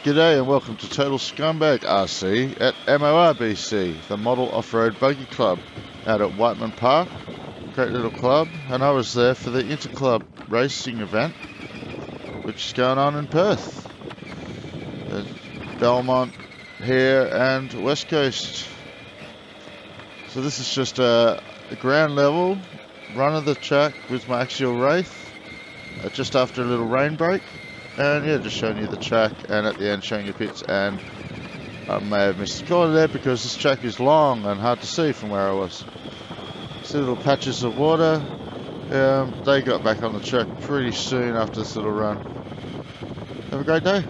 G'day and welcome to Total Scumbag RC at MORBC, the Model Off-Road Buggy Club out at Whiteman Park. Great little club, and I was there for the interclub racing event which is going on in Perth. Belmont here and West Coast. So this is just a ground level run of the track with my Axial Wraith just after a little rain break. And yeah, just showing you the track, and at the end showing you pits. And I may have missed the corner there because this track is long and hard to see from where I was. See little patches of water. They got back on the track pretty soon after this little run. Have a great day.